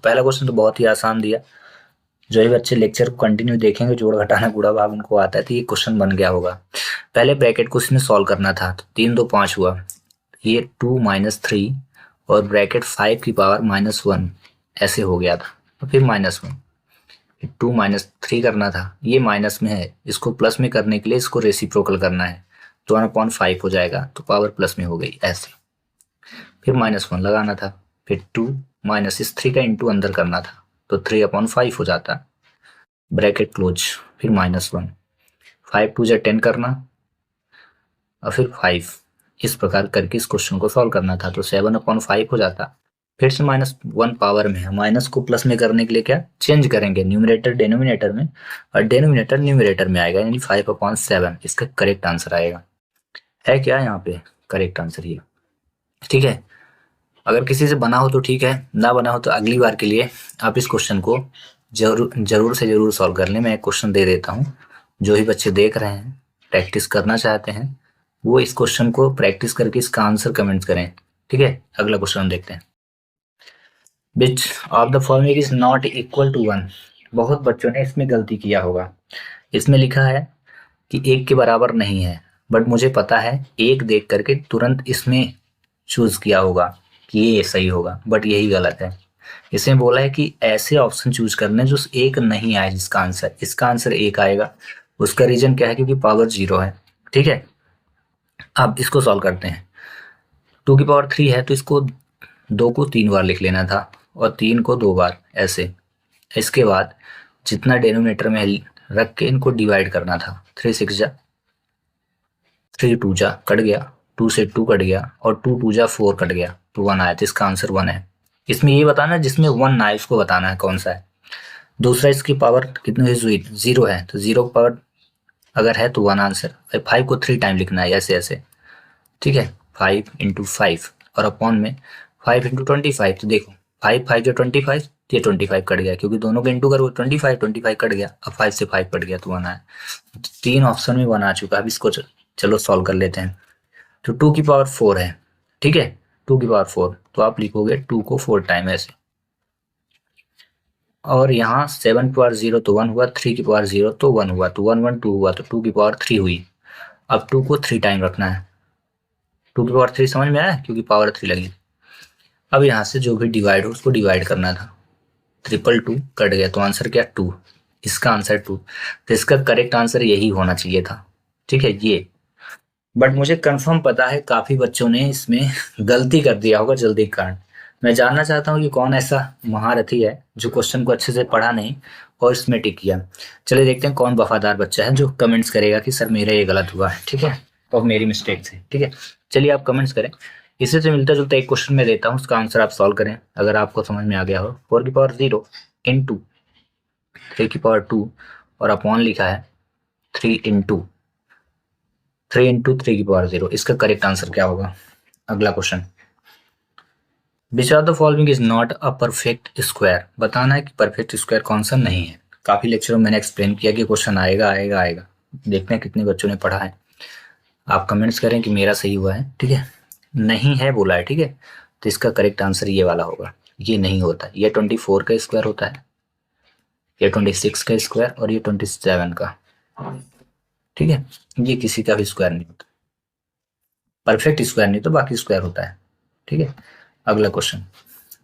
पहला क्वेश्चन तो बहुत ही आसान दिया। जो ही बच्चे लेक्चर को कंटिन्यू देखेंगे, जोड़ घटाना गुणा भाग उनको आता है, तो ये क्वेश्चन बन गया होगा। पहले ब्रैकेट को इसमें सॉल्व करना था, तो 3 2 5 हुआ, ये 2 - 3 और ब्रैकेट 5 की पावर -1 ऐसे हो गया था, तो फिर -1। 2 - 3 करना था, ये माइनस में है, इसको प्लस में करने के लिए इसको रेसिप्रोकल करना है, तो 1/5 हो जाएगा, तो पावर प्लस में हो गई ऐसे। फिर -1 लगाना था, फिर 2 माइनस इस 3 का इंटू अंदर करना था, तो 3/5 हो जाता, ब्रैकेट क्लोज, फिर -1, 5 2 10 करना और फिर 5, इस प्रकार करके इस क्वेश्चन को सॉल्व करना था, तो 7/5 हो जाता। फिर से -1 पावर में है, माइनस को प्लस में करने के लिए क्या चेंज करेंगे, न्यूमरेटर डिनोमिनेटर में और डिनोमिनेटर न्यूमरेटर में आएगा, यानी 5/7 इसका करेक्ट आंसर आएगा। है क्या यहाँ पे करेक्ट आंसर ये, ठीक है। अगर किसी से बना हो तो ठीक है, ना बना हो तो अगली बार के लिए आप इस क्वेश्चन को जरूर से जरूर सॉल्व कर लें। मैं एक क्वेश्चन दे देता हूँ, जो ही बच्चे देख रहे हैं प्रैक्टिस करना चाहते हैं, वो इस क्वेश्चन को प्रैक्टिस करके इसका आंसर कमेंट करें, ठीक है। अगला क्वेश्चन हम देखते हैं। Which of the following is not equal to 1। बहुत बच्चों ने इसमें गलती किया होगा। इसमें लिखा है कि 1 के बराबर नहीं है, बट मुझे पता है 1 देख करके तुरंत इसमें चूज किया होगा कि ये सही होगा, बट यही गलत है। इसमें बोला है कि ऐसे ऑप्शन चूज करने जो 1 नहीं आए, जिसका आंसर, इसका आंसर 1 आएगा। उसका रीजन क्या है, क्योंकि पावर 0 है, ठीक है। अब इसको सॉल्व करते हैं। 2 की पावर 3 है, तो इसको 2 को 3 बार लिख लेना था और 3 को 2 बार ऐसे। इसके बाद जितना डिनोमिनेटर में रख के इनको डिवाइड करना था। 3 6 जा 3 2 जा कट गया, 2 से 2 कट गया और 2 2 जा 4 कट गया, तो 1 आया, तो इसका आंसर 1 है। इसमें ये बताना है जिसमें 1 ना है उसको बताना है कौन सा है। दूसरा, इसकी पावर कितनी है, 0 है, तो 0 की पावर अगर है तो 1 आंसर। 5 को 3 टाइम लिखना है ऐसे ऐसे, ठीक है। 5 × 5 और अपॉन में 5 × 25, तो देखो 5 5 जो 25, ये 25 कट गया, क्योंकि दोनों के इंटू करो 25 कट गया, अब 5 से 5 कट गया तो 1 आया। 3 ऑप्शन में 1 आ चुका। अब इसको चलो सॉल्व कर लेते हैं। तो 2 की पावर 4 है, ठीक है, 2 की पावर 4, तो आप लिखोगे 2 को 4 टाइम ऐसे। और यहाँ 7 की पावर 0 तो 1 हुआ, 3 की पावर 0 तो 1 हुआ, तो 1 1 2 हुआ, तो 2 की पावर 3 हुई। अब 2 को 3 टाइम रखना है। 2 की पावर 3 समझ में आया, क्योंकि पावर 3 लगी। अब यहाँ से जो भी डिवाइड हो उसको डिवाइड करना था। 222 कट गया, तो आंसर क्या 2, इसका आंसर 2। तो इसका करेक्ट आंसर यही होना चाहिए था, ठीक है ये। बट मुझे कंफर्म पता है काफी बच्चों ने इसमें गलती कर दिया होगा जल्दी के कारण। मैं जानना चाहता हूँ कि कौन ऐसा महारथी है जो क्वेश्चन को अच्छे से पढ़ा नहीं और इसमें टिक किया। चलिए देखते हैं कौन वफादार बच्चा है जो कमेंट्स करेगा कि सर मेरा ये गलत हुआ है, ठीक है, तो मेरी मिस्टेक से, ठीक है। चलिए आप कमेंट्स करें। इसी से मिलता जुलता एक क्वेश्चन मैं देता हूँ, उसका आंसर आप सॉल्व करें अगर आपको समझ में आ गया हो। 4 की पावर 0 इंटू 3 की पावर 2 और अपॉन लिखा है 3 इंटू 3 की पावर 0, इसका करेक्ट आंसर क्या होगा। अगला question, which are the following is not a perfect square. बताना है कि परफेक्ट स्क्वायर कौन सा नहीं है। काफी लेक्चरों में मैंने एक्सप्लेन किया कि क्वेश्चन आएगा आएगा आएगा। देखते हैं कितने बच्चों ने पढ़ा है। आप कमेंट्स करें कि मेरा सही हुआ है, ठीक है। नहीं है बोला है, ठीक है, तो इसका करेक्ट आंसर ये वाला होगा। ये नहीं होता, ये 24 का स्क्वायर होता है, ये 26 का स्क्वायर और ये 27 का, ठीक है। ये किसी का भी स्क्वायर नहीं होता, परफेक्ट स्क्वायर नहीं तो बाकी स्क्वायर होता है, ठीक है। अगला क्वेश्चन,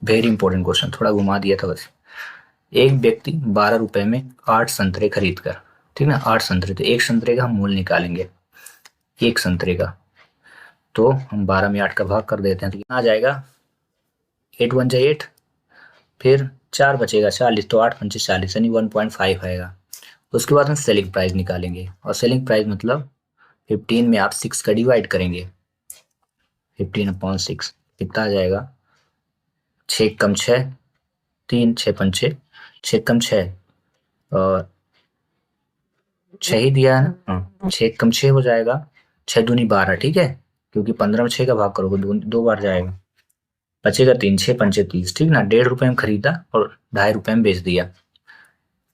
वेरी इंपॉर्टेंट क्वेश्चन, थोड़ा घुमा दिया था बस। एक व्यक्ति 12 रुपए में 8 संतरे खरीद कर, ठीक ना, 8 संतरे, तो एक संतरे का हम मूल्य निकालेंगे, एक संतरे का, तो हम 12 में 8 का भाग कर देते हैं, तो कितना आ जाएगा, 8 1 जा 8, फिर 4 बचेगा 40, तो 8 पंचे 40 यानी 1.5 आएगा। उसके बाद हम सेलिंग प्राइस निकालेंगे, और सेलिंग प्राइस मतलब 15 में आप 6 का डिवाइड करेंगे, 15/6 कितना आ जाएगा, 6 कम 6 3 6 पंचे 6 कम 6 और 6 ही दिया है ना, 6 कम 6 हो जाएगा, 6 दूनी 12, ठीक है, क्योंकि 15 में 6 का भाग करोगे 2 बार जाएगा, बचेगा 3 6 पंचे 30, ठीक ना। 1.5 रुपए में खरीदा और 2.5 रुपए में बेच दिया।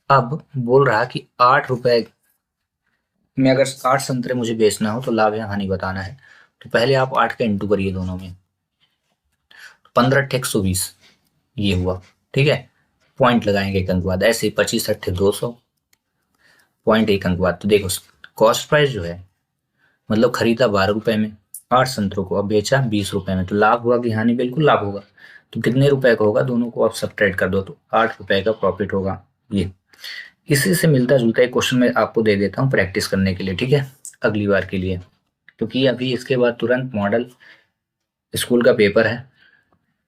अब बोल रहा कि 8 रुपए में अगर 8 संतरे मुझे बेचना हो तो लाभ या हानि बताना है। तो पहले आप 8 का इंटू करिए दोनों में, 15 × 120 ये हुआ, ठीक है। पॉइंट लगाएंगे एक अंक बाद, ऐसे 25 अट्ठे 200, पॉइंट एक अंक बाद। तो देखो कॉस्ट प्राइस जो है, मतलब खरीदा 12 रुपए में 8 संतरों को, अब बेचा 20 रुपए में, तो लाभ हुआ कि हानि? बिल्कुल लाभ होगा। तो कितने रुपए का होगा? दोनों को आप सब्ट्रैक्ट कर दो तो 8 रुपए का प्रॉफिट होगा। ये इसी से मिलता जुलता एक क्वेश्चन मैं आपको दे देता हूँ प्रैक्टिस करने के लिए, ठीक है, अगली बार के लिए, क्योंकि अभी इसके बाद तुरंत मॉडल स्कूल का पेपर है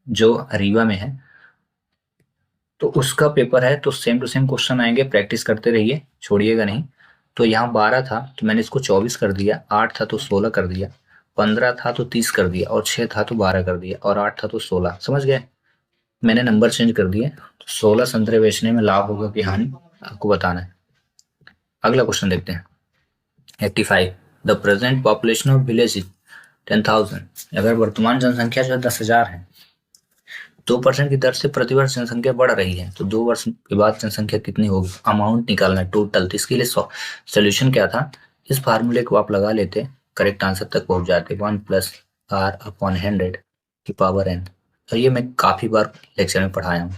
जो रीवा में है, तो उसका पेपर है, तो सेम टू सेम क्वेश्चन आएंगे, प्रैक्टिस करते रहिए, छोड़िएगा नहीं। तो यहाँ 12 था तो मैंने इसको 24 कर दिया, 8 था तो 16 कर दिया, 15 था तो 30 कर दिया, और 6 था तो 12 कर दिया, और 8 था तो 16। समझ गए? मैंने नंबर चेंज कर दिए। तो 16 संतरे बेचने में लाभ होगा कि हानि, आपको बताना है। अगला क्वेश्चन देखते हैं। 85 the present population of village is 10,000। अगर वर्तमान जनसंख्या जो है 10,000 है, 2% की दर से प्रतिवर्ष जनसंख्या बढ़ रही है, तो 2 वर्ष के बाद जनसंख्या कितनी होगी? अमाउंट निकालना है टोटल। तो इसके लिए सोल्यूशन क्या था? इस फार्मूले को आप लगा लेते, करेक्ट आंसर तक पहुंच जाते, 1+r/100 की पावर n। और ये मैं काफी बार लेक्चर में पढ़ाया हूँ।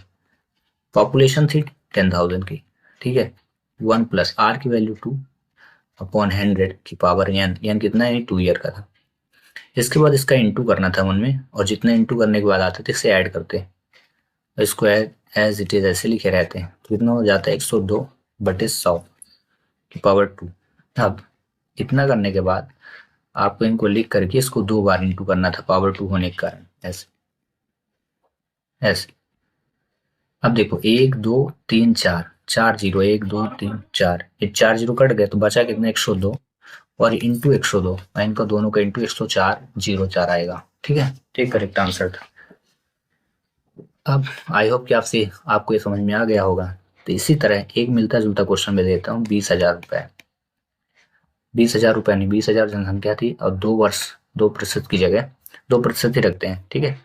पॉपुलेशन थी 10,000 की, ठीक है, 1+r की वैल्यू 2/100 की पावर n कितना है? 2 ईयर का था। इसके बाद इसका इंटू करना था 1 में, और जितने इंटू करने के बाद आते थे इससे ऐड करते, इसको एज इट इज ऐसे लिखे रहते हैं, तो कितना हो जाता है? 102/100 की पावर 2। अब इतना करने के बाद आपको इनको लिख करके इसको 2 बार इंटू करना था, पावर 2 होने के कारण, ऐसे ऐसे। अब देखो 1 2 3 4, 4 जीरो, 1 2 3 4, ये 4 जीरो कट गए तो बचा कितना? 102, और इंटू 102, इनका दोनों का इंटू 104/04 आएगा, ठीक है। ठीक करेक्ट आंसर था। अब आई होप कि आपको ये समझ में आ गया होगा। तो इसी तरह एक मिलता जुलता क्वेश्चन मैं देता हूँ। 20,000 रुपए, 20,000 रुपए नहीं, 20,000 जनसंख्या थी, और 2 वर्ष, 2% की जगह 2% ही रखते हैं, ठीक है।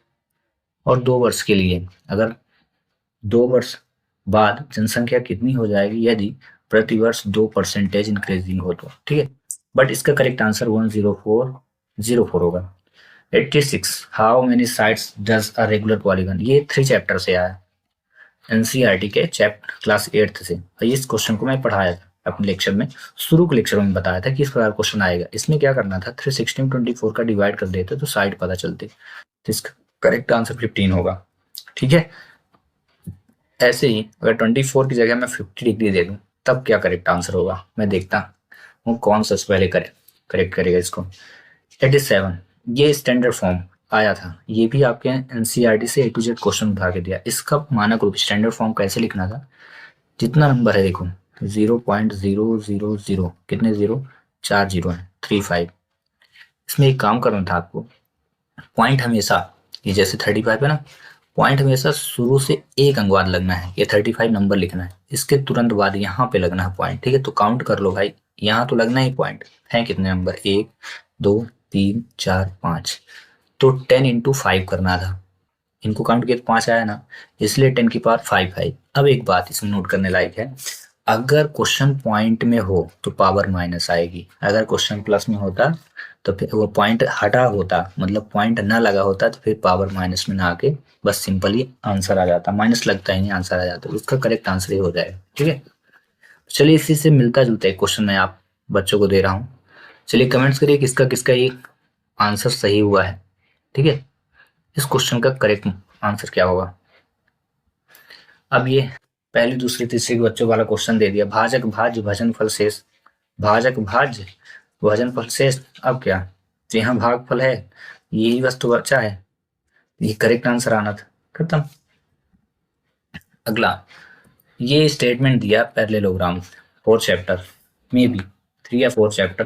और 2 वर्ष के लिए, अगर 2 वर्ष बाद जनसंख्या कितनी हो जाएगी यदि प्रतिवर्ष 2% इंक्रीजिंग हो तो, ठीक है। बट इसका करेक्ट आंसर 10404 होगा। 86 how many sides does a regular polygon. ये 3 चैप्टर से आया, एनसीईआरटी के चैप्टर क्लास 8th से। इस क्वेश्चन को मैं पढ़ाया था अपने लेक्चर में, शुरू के लेक्चर में बताया था कि इस प्रकार क्वेश्चन आएगा। इसमें क्या करना था? 316 24 का डिवाइड कर देते तो साइड पता चलती, तो इसका करेक्ट आंसर 15 होगा, ठीक है। ऐसे ही अगर 24 की जगह मैं 50 डिग्री दे दूं तब क्या करेक्ट आंसर होगा? मैं देखता हूँ कौन सा पहले करेक्ट करेगा इसको। 87 ये स्टैंडर्ड फॉर्म आया था, ये भी आपके एनसीईआरटी से A to Z क्वेश्चन उठा के दिया। इसका मानक रूप स्टैंडर्ड फॉर्म कैसे लिखना था? जितना नंबर है देखो 0.000, कितने जीरो? 4 जीरो है, 35। इसमें एक काम करना था आपको, पॉइंट हमेशा, ये जैसे 35 है ना, पॉइंट हमेशा शुरू से एक अंक बाद लगना है। ये 35 नंबर लिखना है, इसके तुरंत बाद यहाँ पे लगना है पॉइंट, ठीक है। तो काउंट कर लो भाई, यहाँ तो लगना ही पॉइंट है। कितने नंबर? 1 2 3 4 5, तो 10 इंटू 5 करना था। इनको काउंट किया तो 5 आया ना, इसलिए 10 की पावर 5 है। अब एक बात इसमें नोट करने लायक है, अगर क्वेश्चन पॉइंट में हो तो पावर माइनस आएगी, अगर क्वेश्चन प्लस में होता तो फिर वो पॉइंट हटा होता, मतलब पॉइंट ना लगा होता, तो फिर पावर माइनस में ना आके बस सिंपली आंसर आ जाता। माइनस लगता ही नहीं, आंसर आ जाता, उसका करेक्ट आंसर ही हो जाएगा, ठीक है। चलिए इसी से मिलता जुलता एक क्वेश्चन मैं आप बच्चों को दे रहा हूँ। चलिए कमेंट्स करिए किसका किसका ये आंसर सही हुआ है, ठीक है। इस क्वेश्चन का करेक्ट आंसर क्या होगा? अब ये पहली दूसरी तीसरी के बच्चों वाला क्वेश्चन दे दिया, भाजक भाज्य भजनफल शेष, भाजक भाज्य भजनफल शेष। अब क्या? तो यहाँ भागफल है, यही वस्तु बचा है, ये करेक्ट आंसर आना था, खत्म। अगला ये स्टेटमेंट दिया पैरेललोग्राम 4 चैप्टर में भी, 3 या 4 चैप्टर,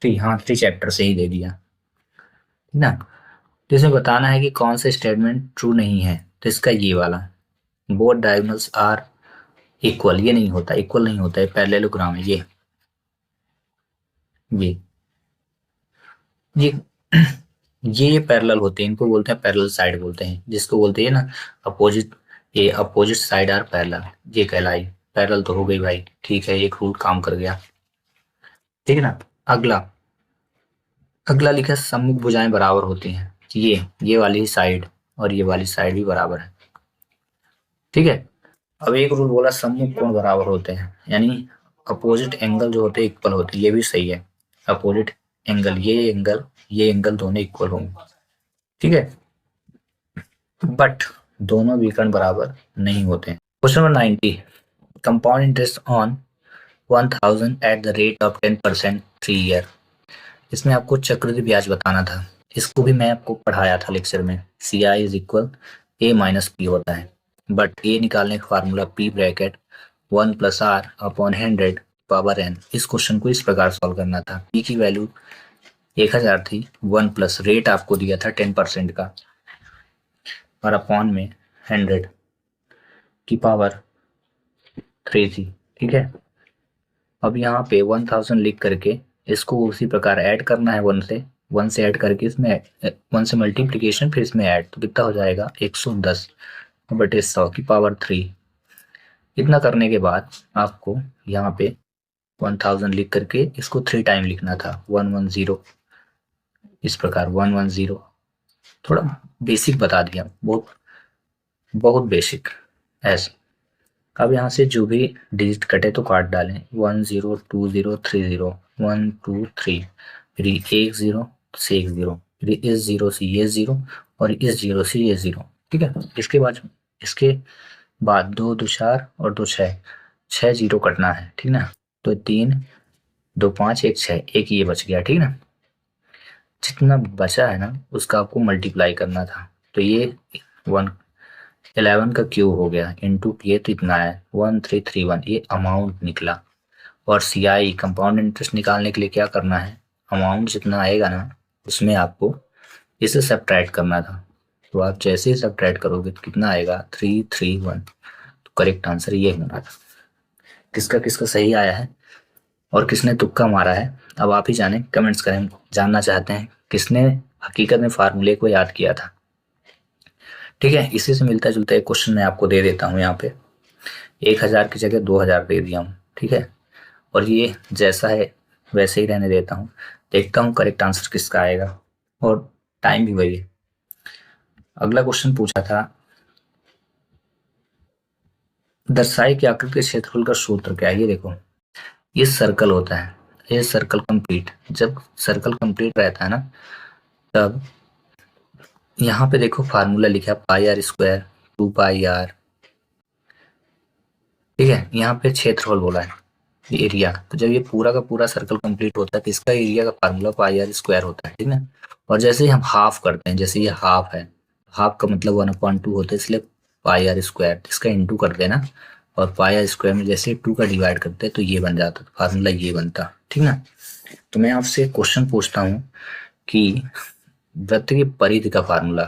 3, हाँ 3 चैप्टर से ही दे दिया, ठीक ना। तो इसमें बताना है कि कौन सा स्टेटमेंट ट्रू नहीं है। तो इसका ये वाला, बोथ डायगोनल्स आर इक्वल, ये नहीं होता, इक्वल नहीं होता है, पैरेललोग्राम है ये ये ये पैरेलल होते हैं, इनको बोलते हैं पैरेलल साइड बोलते हैं, जिसको बोलते हैं ना अपोजिट, ये अपोजिट साइड आर पैरेलल, ये कहलाई। पैरेलल तो हो गई भाई, ठीक है, एक रूल काम कर गया, ठीक है ना। अगला अगला लिखा सम्मुख भुजाएं बराबर होती हैं, ये वाली साइड और ये वाली साइड भी बराबर है, ठीक है। अब एक रूल बोला सम्मुख कोण बराबर होते हैं, यानी अपोजिट एंगल जो होते हैं इक्वल होते हैं, ये भी सही है। अपोजिट एंगल, ये एंगल दोनों इक्वल होंगे, ठीक है, बट दोनों विकर्ण बराबर नहीं होते हैं। Question number 90, compound interest on 1000 at the rate of 10% 3 year. इसमें आपको चक्रवृद्धि ब्याज बताना था। इसको भी मैं आपको पढ़ाया था लेक्चर में। C I is equal A minus P होता है, बट ए निकालने का formula P bracket 1 plus R upon 100 power N. इस क्वेश्चन को इस प्रकार सॉल्व करना था। पी की वैल्यू 1000 थी, 1 प्लस रेट आपको दिया था 10% का, और अपॉन में 100 की पावर 3 थी, ठीक है। अब यहाँ पे 1000 लिख करके इसको उसी प्रकार ऐड करना है, 1 से ऐड करके इसमें 1 से मल्टीप्लीकेशन, फिर इसमें ऐड, तो कितना हो जाएगा 110 बटे 100 की पावर 3। इतना करने के बाद आपको यहाँ पे 1000 लिख करके इसको 3 टाइम लिखना था, 110, इस प्रकार 110। थोड़ा बेसिक बता दिया, बहुत बहुत बेसिक ऐसे। अब यहाँ से जो भी डिजिट कटे तो काट डालें, 1 0 2 0 3 0 1 2 3, फिर 1 0 से 1 0, फिर इस 0 से ये 0 और इस 0 से ये 0, ठीक है। इसके बाद 2 2 4 और 2 6, 6 0 कटना है, ठीक ना। तो 3 2 5 1 6, एक ये बच गया, ठीक ना। जितना बचा है ना उसका आपको मल्टीप्लाई करना था, तो ये 11 का क्यूब हो गया इंटू ये, तो इतना है 1331, ये अमाउंट निकला। और सी आई कंपाउंड इंटरेस्ट निकालने के लिए क्या करना है, अमाउंट जितना आएगा ना उसमें आपको इसे सब्ट्रैक्ट करना था। तो आप जैसे ही सब्ट्रैक्ट करोगे तो कितना आएगा 331। तो करेक्ट आंसर ये होना था। किसका किसका सही आया है और किसने तुक्का मारा है, अब आप ही जाने, कमेंट्स करें। जानना चाहते हैं किसने हकीकत में फार्मूले को याद किया था, ठीक है। इसी से मिलता जुलता एक क्वेश्चन मैं आपको दे देता हूँ यहाँ पे। 1000 की जगह 2000 दे दिया हूँ, ठीक है, और ये जैसा है वैसे ही रहने देता हूँ। देखता हूँ करेक्ट आंसर किसका आएगा, और टाइम भी वही है। अगला क्वेश्चन पूछा था, दर्शाई की आकृति के क्षेत्रफल का सूत्र क्या है। ये देखो, ये सर्कल होता है, ये सर्कल कंप्लीट, जब सर्कल कंप्लीट रहता है ना तब यहाँ पे देखो फार्मूला लिखा है पाई आर स्क्वायर 2 पाई आर, ठीक है। यहाँ पे क्षेत्रफल बोला है, एरिया। तो जब ये पूरा का पूरा सर्कल कंप्लीट होता है तो इसका एरिया का फार्मूला पाई आर स्क्वायर होता है, ठीक है। और जैसे ही हम हाफ करते हैं, जैसे ये हाफ है, हाफ का मतलब 1/2 होता है, इसलिए पाई आर स्क्वायर, इसका इंटू कर देना, और पाई आर स्क्वायर में जैसे 2 का डिवाइड करते हैं तो ये बन जाता, तो फार्मूला ये बनता, ठीक ना। तो मैं आपसे क्वेश्चन पूछता हूँ कि वृत्त की परिधि का फार्मूला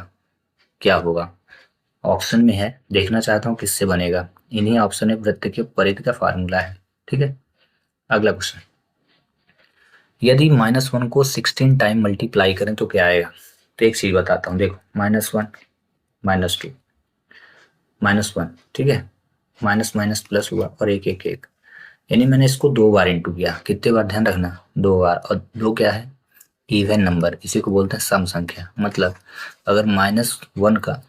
क्या होगा। ऑप्शन में है, देखना चाहता हूँ किससे बनेगा। इन्हीं ऑप्शन में वृत्त की परिधि का फार्मूला है, ठीक है। अगला क्वेश्चन, यदि -1 को 16 टाइम मल्टीप्लाई करें तो क्या आएगा। तो एक चीज बताता हूँ, देखो -1 -2 -1, ठीक है, माइनस माइनस प्लस हुआ और एक एक एक, यानी मैंने इसको 2 बार इंटू किया। कितने बार ध्यान रखना, 2 बार। और 2 क्या है, इवन नंबर, इसी को बोलते हैं सम संख्या। मतलब अगर -1 का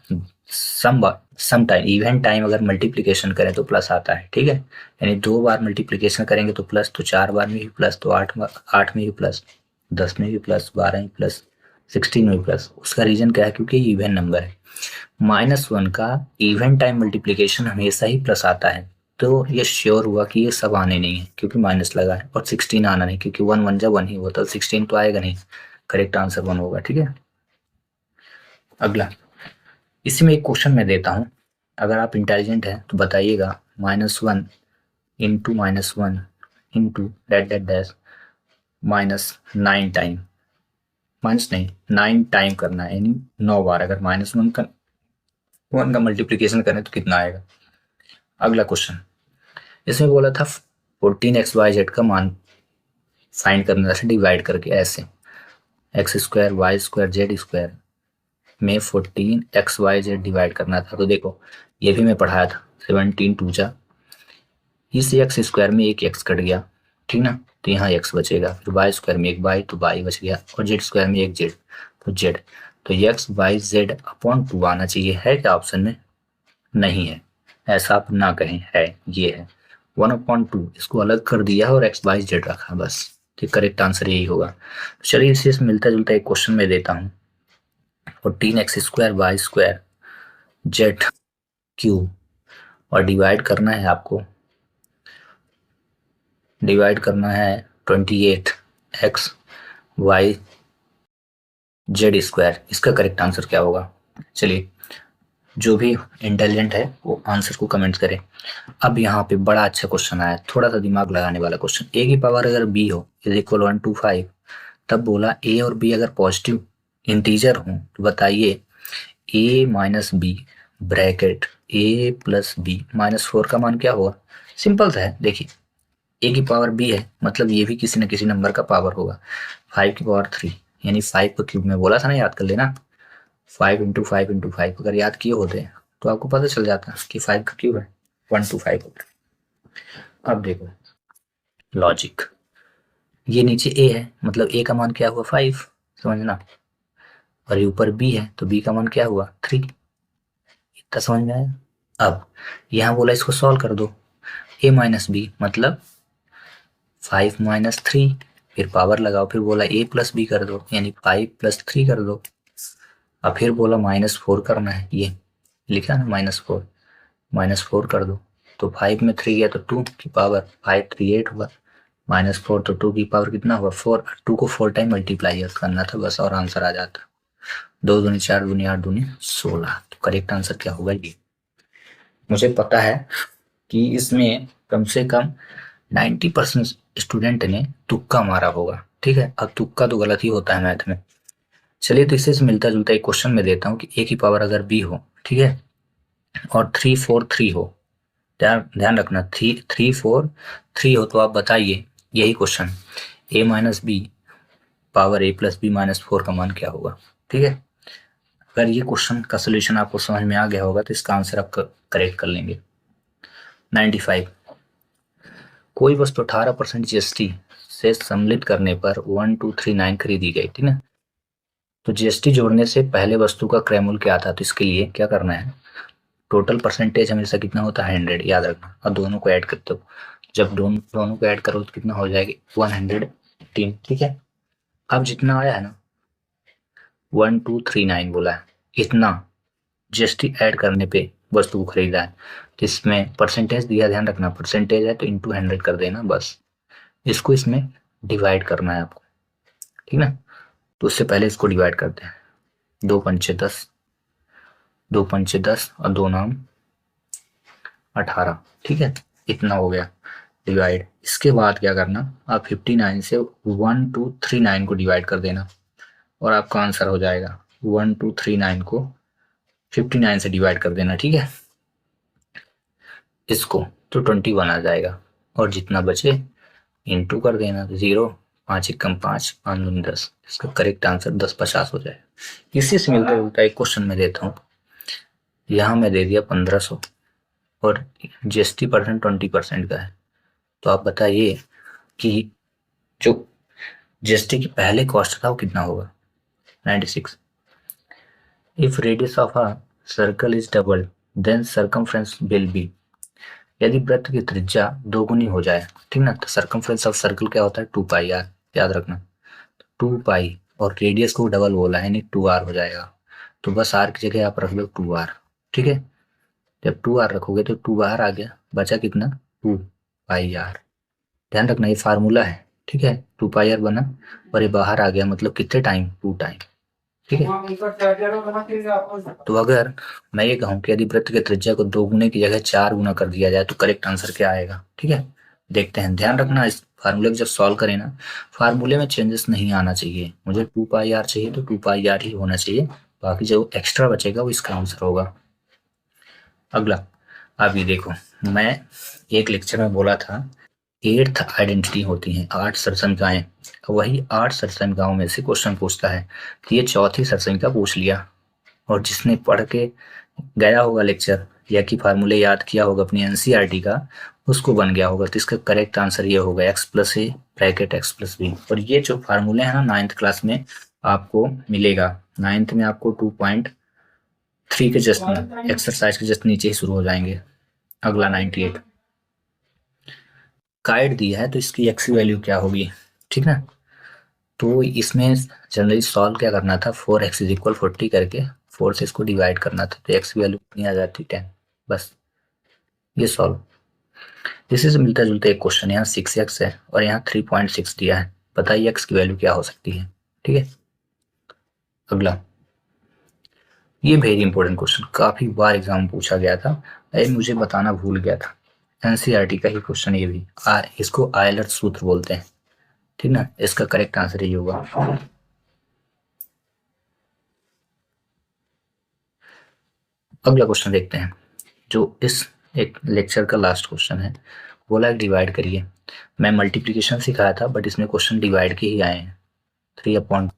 सम टाइम, इवन टाइम अगर मल्टीप्लीकेशन करें तो प्लस आता है, ठीक है। यानी 2 बार मल्टीप्लीकेशन करेंगे तो प्लस, तो 4 बार में भी प्लस, तो 8 में भी प्लस, 10 में भी प्लस, 12 में प्लस, 16 में भी प्लस। उसका रीजन क्या है, क्योंकि इवन नंबर है। -1 का इवन टाइम मल्टीप्लीकेशन हमेशा ही प्लस आता है, तो ये श्योर हुआ कि ये सब आने नहीं है क्योंकि माइनस लगा है, और 16 आना नहीं क्योंकि 1 1 जब 1 ही होता है, 16 तो आएगा नहीं। करेक्ट आंसर 1 होगा, ठीक है। अगला, इसी में एक क्वेश्चन मैं देता हूँ, अगर आप इंटेलिजेंट हैं तो बताइएगा। -1 into -1 into that that dash -9 time, minus नहीं 9 टाइम करना है, यानी 9 बार। अगर -1 का मल्टीप्लीकेशन करें तो कितना आएगा। अगला क्वेश्चन, इसमें बोला था 14xyz का मान फाइंड करना था डिवाइड करके, ऐसे x² y² z² में 14xyz डिवाइड करना था। तो देखो ये भी मैं पढ़ाया था, 17 2 जा, इस x² में एक x कट गया, ठीक ना, तो यहाँ x बचेगा। फिर y² में एक y, तो y बच गया, और z² में एक z, तो z। तो x y z/2 आना चाहिए, है क्या ऑप्शन में, नहीं है। ऐसा आप ना कहें, है ये है 1/2, इसको अलग कर दिया और एक्स वाई जेड रखा बस, तो करेक्ट आंसर यही होगा। चलिए इससे मिलता जुलता एक क्वेश्चन मैं देता हूँ। 14x² y² जेड क्यूब, और डिवाइड करना है आपको, डिवाइड करना है 28x y/z²। इसका करेक्ट आंसर क्या होगा? चलिए जो भी इंटेलिजेंट है वो आंसर को कमेंट करे। अब यहाँ पे बड़ा अच्छा क्वेश्चन आया, थोड़ा सा दिमाग लगाने वाला क्वेश्चन। ए की पावर अगर बी हो इज इक्वल 125, तब बोला ए और बी अगर पॉजिटिव इंटीजर हो तो बताइए ए माइनस बी ब्रैकेट ए प्लस बी -4 का मान क्या होगा? सिंपल सा है, देखिए ए की पावर बी है मतलब ये भी किसी न किसी नंबर का पावर होगा। 5 की पावर 3 यानी 5 को क्यूब में बोला था ना, याद कर लेना। 5 × 5 × 5 अगर याद किए होते तो आपको पता चल जाता कि 5 का क्यूब है 125 होता। अब देखो लॉजिक, ये नीचे ए है मतलब ए का मान क्या हुआ 5, समझना, और ये ऊपर बी है तो बी का मान क्या हुआ 3। इतना समझ में आया? अब यहाँ बोला इसको सॉल्व कर दो, a माइनस बी मतलब 5 - 3, फिर पावर लगाओ, फिर बोला a प्लस बी कर दो यानी 5 + 3 कर दो। अब फिर बोला -4 करना है, ये लिखा ना -4, -4 कर दो तो 5 में 3 गया तो 2 की पावर 5 3 8 हुआ, -4 तो 2 की पावर कितना हुआ 4, 2 को 4 टाइम मल्टीप्लाई करना था बस और आंसर आ जाता। 2 दूनी 4 दूनी 8 दूनी 16, तो करेक्ट आंसर क्या होगा ये। मुझे पता है कि इसमें कम से कम 90% स्टूडेंट ने तुक्का मारा होगा, ठीक है। अब तुक्का तो गलत ही होता है मैथ में। चलिए तो इससे मिलता जुलता एक क्वेश्चन में देता हूँ कि ए की पावर अगर बी हो, ठीक है, और 3 4 3 हो, ध्यान रखना 3 3 4 3 हो, तो आप बताइए यही question a minus b power a plus b -4 का मान क्या होगा, ठीक है। अगर ये क्वेश्चन का सोल्यूशन आपको समझ में आ गया होगा तो इसका आंसर आप करेक्ट कर लेंगे। 95, कोई वस्तु 18% जीएसटी से सम्मिलित करने पर 1239 खरीदी गई, ठीक है। तो जीएसटी जोड़ने से पहले वस्तु का क्रय मूल्य क्या था, तो इसके लिए क्या करना है, टोटल परसेंटेज हमेशा कितना होता है 100, याद रखना, और दोनों को ऐड करते हो, जब दोनों को ऐड करो तो कितना हो जाएगी 118, ठीक है। अब जितना आया है ना 1239 बोला है, इतना जीएसटी ऐड करने पे वस्तु को खरीदा है, तो इसमें परसेंटेज दिया, ध्यान रखना परसेंटेज है तो इंटू 100 कर देना बस, इसको इसमें डिवाइड करना है आपको, ठीक ना। तो उससे पहले इसको डिवाइड करते हैं, 2 पंचे 10, 2 पंचे 10 और 2 नाम 18, ठीक है, इतना हो गया डिवाइड। इसके बाद क्या करना, आप 59 से 1239 को डिवाइड कर देना और आपका आंसर हो जाएगा 1239 को 59 से डिवाइड कर देना, ठीक है। इसको तो 21 आ जाएगा और जितना बचे इंटू कर देना, 0 5 × 5 5 दूनी 10, इसका करेक्ट आंसर 1050 हो जाएगा। इसी से मिलता जुलता एक क्वेश्चन में देता हूँ, यहाँ मैं दे दिया 1500 और जीएसटी परसेंट 20% का है, तो आप बताइए कि जो जीएसटी की पहले कॉस्ट था वो कितना होगा। 96, if radius of a circle is double then circumference will be, यदि वृत्त की त्रिज्या दोगुनी हो जाए, ठीक ना, तो सर्कमफ्रेंस ऑफ सर्कल क्या होता है 2πr, याद रखना 2π, और रेडियस को डबल बोला है यानी 2r हो जाएगा, तो बस r की जगह आप रख लो 2r, ठीक है। जब 2r रखोगे तो 2 बाहर आ गया, बचा कितना 2πr, ध्यान रखना ये फार्मूला है, ठीक है। 2πr बना और ये बाहर आ गया मतलब कितने टाइम 2 टाइम, ठीक है। तो अगर मैं ये कहूँ कि यदि वृत्त के त्रिज्या को 2 गुने की जगह 4 गुना कर दिया जाए तो करेक्ट आंसर क्या आएगा, ठीक है। देखते हैं, ध्यान रखना इस फार्मूले को जब सॉल्व करें ना, फार्मूले में चेंजेस नहीं आना चाहिए, मुझे 2πr चाहिए तो 2πr ही होना चाहिए, बाकी जो एक्स्ट्रा बचेगा वो इसका आंसर होगा। अगला, अब ये देखो, मैं एक लेक्चर में बोला था 8th आइडेंटिटी होती हैं 8 सरसंहिकाएं, वही 8 सरसंहिकाओं में से क्वेश्चन पूछता है, तो ये चौथी सरसंहिका पूछ लिया, और जिसने पढ़ के गया होगा लेक्चर या कि फार्मूले याद किया होगा अपनी एनसीईआरटी का, उसको बन गया होगा। तो इसका करेक्ट आंसर ये होगा x+a ब्रैकेट x+b, और ये जो फार्मूले हैं ना 9th क्लास में आपको मिलेगा, 9th में आपको 2.3 के जस्ट एक्सरसाइज के जस्ट नीचे ही शुरू हो जाएंगे, अगला 98 गाइड दिया है तो इसकी एक्स की वैल्यू क्या होगी, ठीक ना। तो इसमें जनरली सॉल्व क्या करना था, 4x इज इक्वल 40 करके 4 से इसको डिवाइड करना था, तो एक्स की वैल्यू कितनी आ जाती 10। बस ये सॉल्व। इसी से मिलता जुलता एक क्वेश्चन, यहाँ 6x है और यहाँ 3.6 दिया है, बताइए एक्स की वैल्यू क्या हो सकती है। ठीक है, अगला ये वेरी इंपॉर्टेंट क्वेश्चन, काफी बार एग्जाम में पूछा गया था, ये मुझे बताना भूल गया था। एनसीईआरटी का ही क्वेश्चन ये भी, इसको आयलर सूत्र बोलते हैं, ठीक ना। इसका करेक्ट आंसर ये होगा। अगला क्वेश्चन देखते हैं, जो इस एक लेक्चर का लास्ट क्वेश्चन है। बोला डिवाइड करिए, मैं मल्टीप्लीकेशन सिखाया था बट इसमें क्वेश्चन डिवाइड के ही आए हैं। 3/2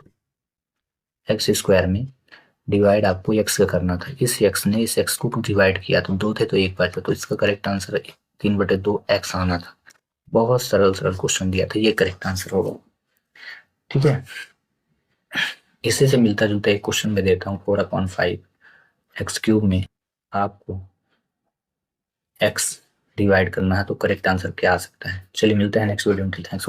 x² में डिवाइड आपको x का करना था, इस x ने इस x को डिवाइड किया, तो 2 थे तो 1 बचा, तो इसका करेक्ट आंसर 3/2 x आना था। बहुत सरल सरल क्वेश्चन दिया था, ये करेक्ट आंसर होगा। ठीक है, इसी से मिलता जुलता एक क्वेश्चन में देता हूँ, 4/5 x³ में आपको x डिवाइड करना है, तो करेक्ट आंसर क्या आ सकता है। चलिए मिलते हैं नेक्स्ट वीडियो में, थैंक्स।